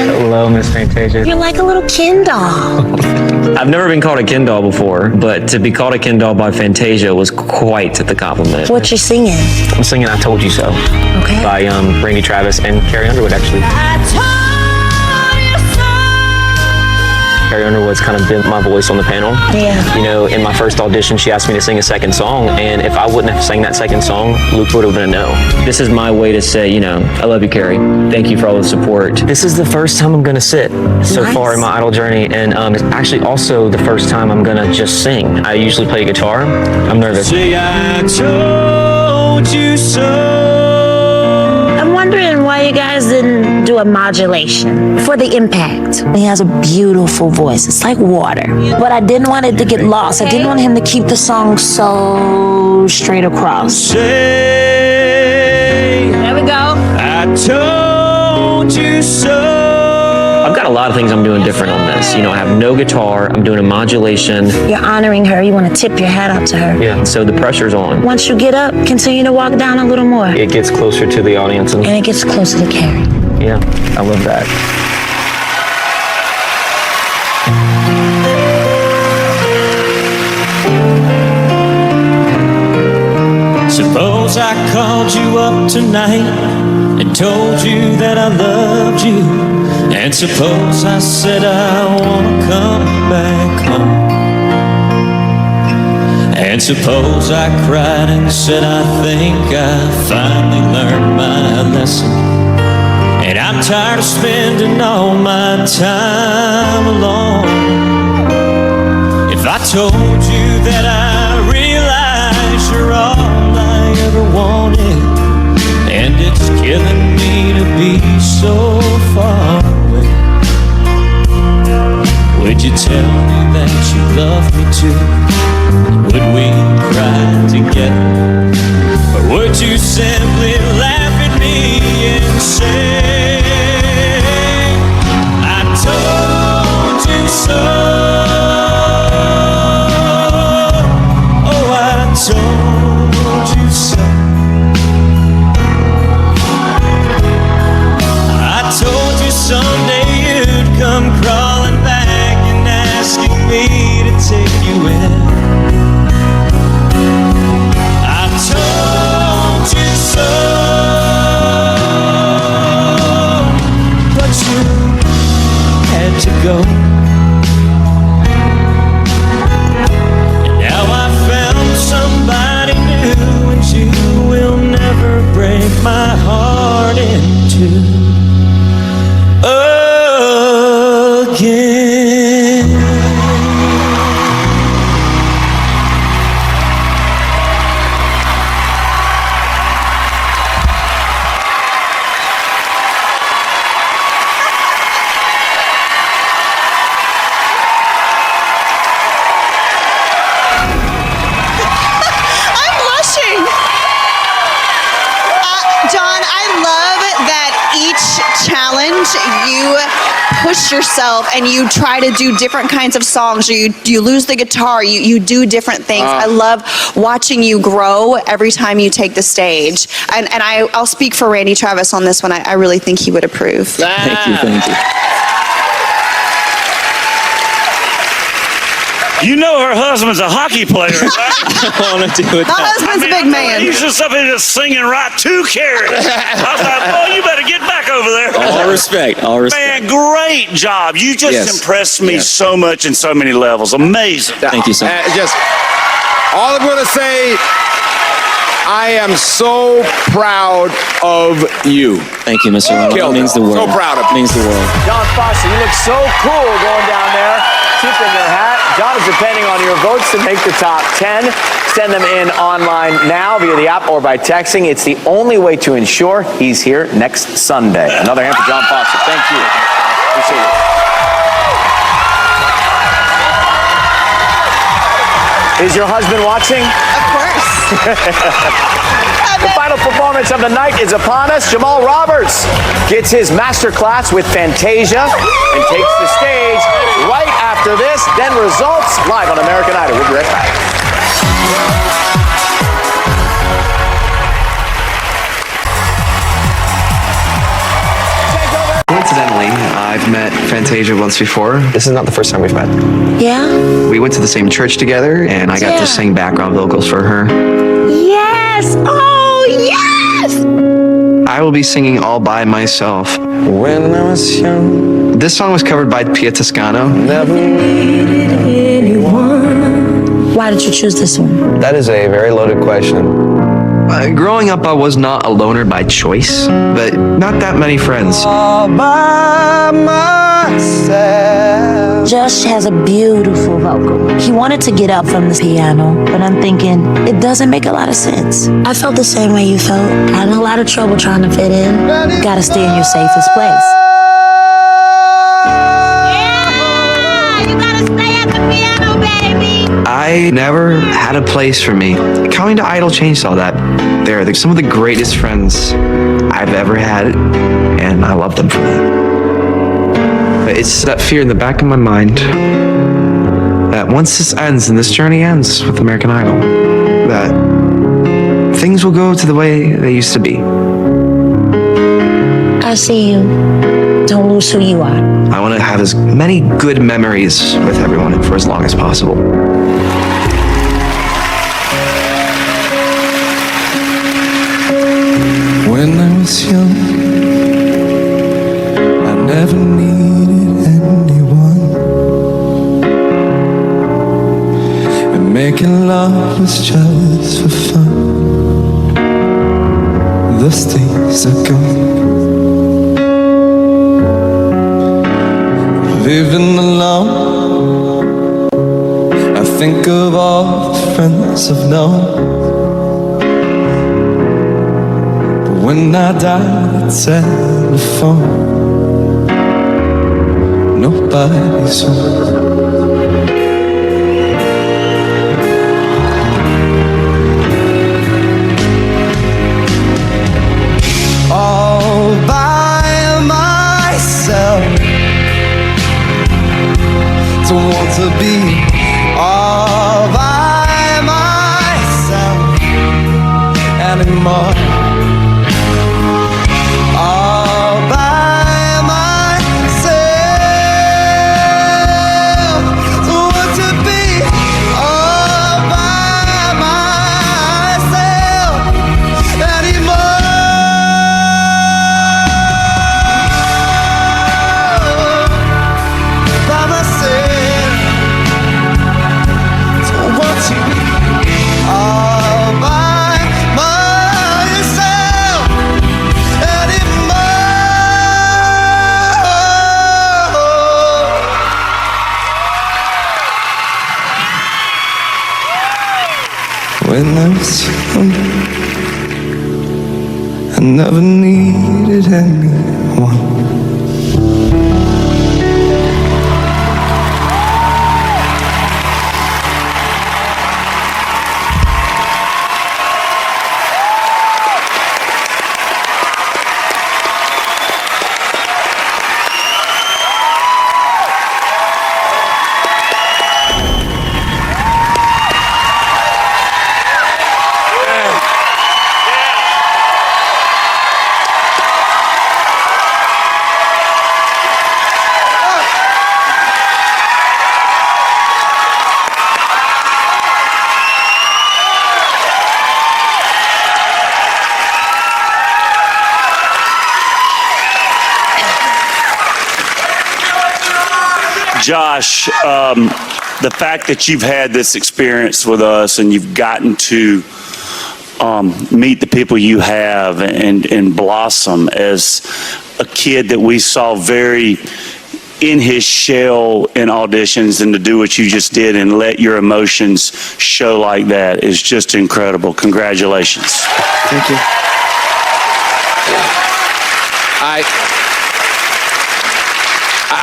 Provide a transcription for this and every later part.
man. Hello, Miss Fantasia. You're like a little Ken doll. I've never been called a Ken doll before, but to be called a Ken doll by Fantasia was quite the compliment. What you singing? I'm singing I Told You So Okay. by Randy Travis and Carrie Underwood, actually. Carrie Underwood's kind of been my voice on the panel. Yeah. You know, in my first audition, she asked me to sing a second song, and if I wouldn't have sang that second song, Luke would have been a no. This is my way to say, you know, I love you, Carrie. Thank you for all the support. This is the first time I'm gonna sit so far in my Idol journey, and it's actually also the first time I'm gonna just sing. I usually play guitar. I'm nervous. Say I told you so. I'm wondering why you guys didn't do a modulation for the impact. He has a beautiful voice. It's like water. But I didn't want it to get lost. I didn't want him to keep the song so straight across. Say There we go. I told you so. I've got a lot of things I'm doing different on this. You know, I have no guitar. I'm doing a modulation. You're honoring her. You want to tip your hat up to her. Yeah, so the pressure's on. Once you get up, continue to walk down a little more. It gets closer to the audience, and And it gets closer to Carrie. yeah, I love that. Suppose I called you up tonight and told you that I loved you. And suppose I said I wanna come back home. And suppose I cried and said I think I finally learned my lesson. And I'm tired of spending all my time alone. If I told you that I realize you're all I ever wanted, and it's killing me to be so far away, would you tell me that you love me too? Would we cry together? Or would you simply laugh at me and say, I told you so? Oh, I told you so. I told you someday you'd come crawling back and asking me to take you in. I told you so, but you had to go. And now I found somebody new, and you will never break my heart in two again. I'm blushing. John, I love that each challenge you push yourself and you try to do different kinds of songs, or you lose the guitar, you do different things. I love watching you grow every time you take the stage. And I'll speak for Randy Travis on this one. I really think he would approve. Thank you, thank you. You know her husband's a hockey player, right? I want to do it. My husband's a big man. He's just up here just singing right to Carrie. I was like, oh, you better get back over there. All respect, all respect. Man, great job. You just Yes. impressed me Yes. so much in so many levels. Amazing. Thank you, sir. Just all I'm going to say, I am so proud of you. Thank you, Mr. Ronald. Killed It means it. the world. So proud of you. It means the world. John Foster, you look so cool going down there, tipping your hat. John is depending on your votes to make the top 10. Send them in online now via the app or by texting. It's the only way to ensure he's here next Sunday. Another hand for John Foster. Thank you. Appreciate it. Is your husband watching? Of course. The final performance of the night is upon us. Jamal Roberts gets his master class with Fantasia and takes the stage right after this. Then results live on American Idol. We'll be right back. Coincidentally, I've met Fantasia once before. This is not the first time we've met. Yeah? We went to the same church together, and I got Yeah. to sing background vocals for her. Yes! Oh, yes! I will be singing all by myself. When I was young, This song was covered by Pia Toscano. never needed anyone. Why did you choose this one? That is a very loaded question. Growing up, I was not a loner by choice, but not that many friends. All by myself. Josh has a beautiful vocal. He wanted to get up from the piano, but I'm thinking, it doesn't make a lot of sense. I felt the same way you felt. I had a lot of trouble trying to fit in. You gotta stay in your safest place. Yeah! You gotta stay at the piano, baby! I never had a place for me. Coming to Idol changed all that. They're some of the greatest friends I've ever had, and I love them for that. But it's that fear in the back of my mind that once this ends and this journey ends with American Idol, that things will go to the way they used to be. I see you. Don't lose who you are. I want to have as many good memories with everyone for as long as possible. When I was young, I never needed anyone. And making love was just for fun. Those days are gone. Living alone, I think of all the friends I've known. When I dial the telephone, nobody's home. All by myself, don't want to be all by myself anymore. All by myself, don't want to be all by myself anymore. By myself, don't want to be all by myself anymore. When I was young, I never needed anyone. Josh, the fact that you've had this experience with us and you've gotten to meet the people you have and blossom as a kid that we saw very in his shell in auditions, and to do what you just did and let your emotions show like that is just incredible. Congratulations. Thank you.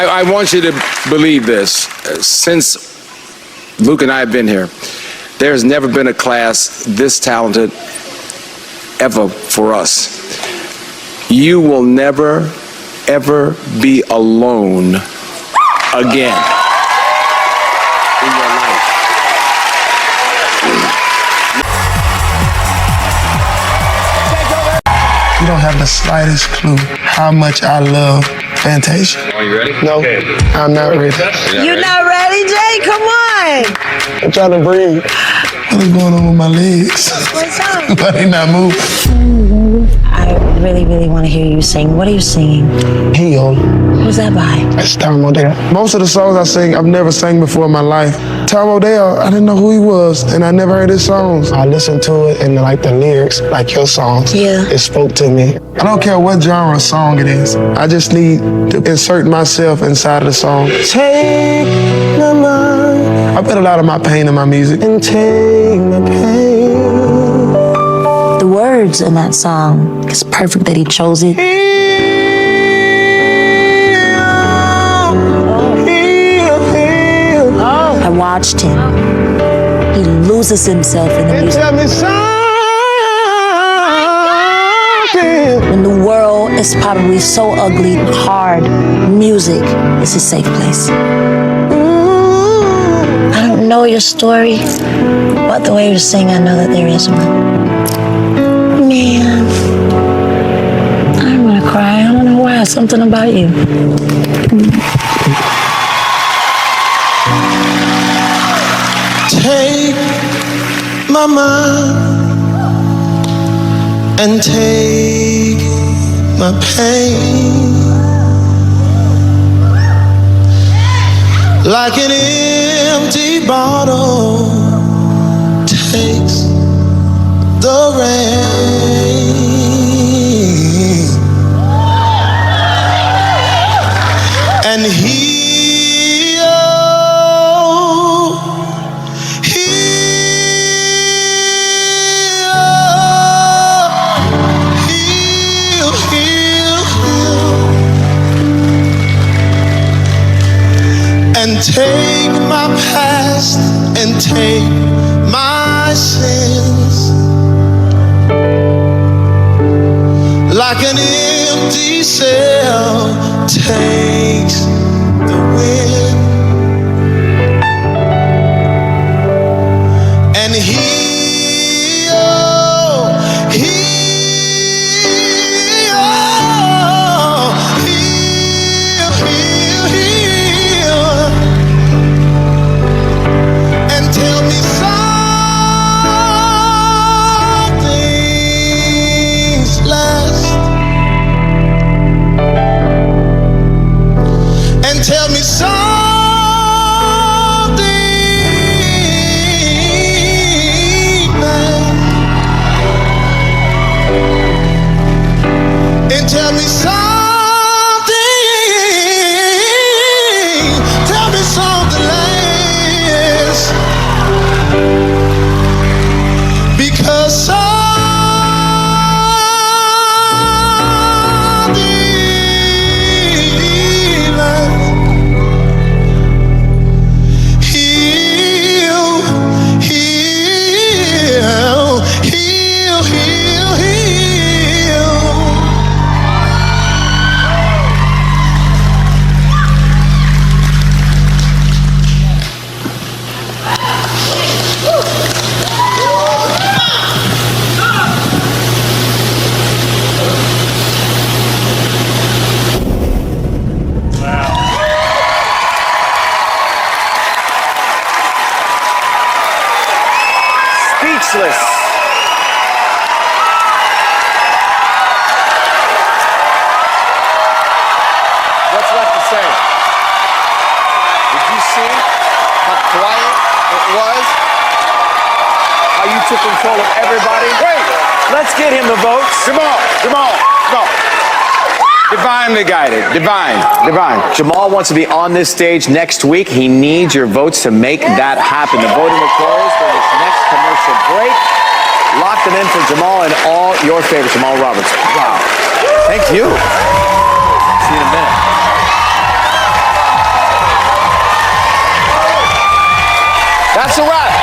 I want you to believe this. Since Luke and I have been here, there has never been a class this talented ever for us. You will never, ever be alone again in your life. You don't have the slightest clue how much I love Fantasia. Are you ready? No, I'm not ready. You're not ready, Jay? Come on. I'm trying to breathe. What is going on with my legs? What's up? Why they not moving? I really, really want to hear you sing. What are you singing? Heal. Who's that by? It's Tom O'Dell. Most of the songs I sing, I've never sang before in my life. Tom O'Dell, I didn't know who he was, and I never heard his songs. I listened to it, and like the lyrics, like your songs, it spoke to me. I don't care what genre of song it is. I just need to insert myself inside of the song. Take my mind. I put a lot of my pain in my music. And take my pain. The words in that song, it's perfect that he chose it. I watched him. He loses himself in the music. When the world is probably so ugly, hard, music is a safe place. I don't know your story, but the way you sing, I know that there is one. Man, I'm gonna cry. I don't know why. Something about you. Take my mind and take my pain. Like an empty bottle takes the rain. And take my past and take my sins. Like an empty sail takes the wind. And tell me something, and tell me something less, because Speechless. What's left to say? Did you see how quiet it was? How you took control of everybody? Wait, let's get him the votes. Jamal. Divinely guided. Divine. Jamal wants to be on this stage next week. He needs your votes to make that happen. The voting will close for this next commercial break. Lock them in for Jamal and all your favorites. Jamal Roberts. Wow. Thank you. See you in a minute. That's a wrap.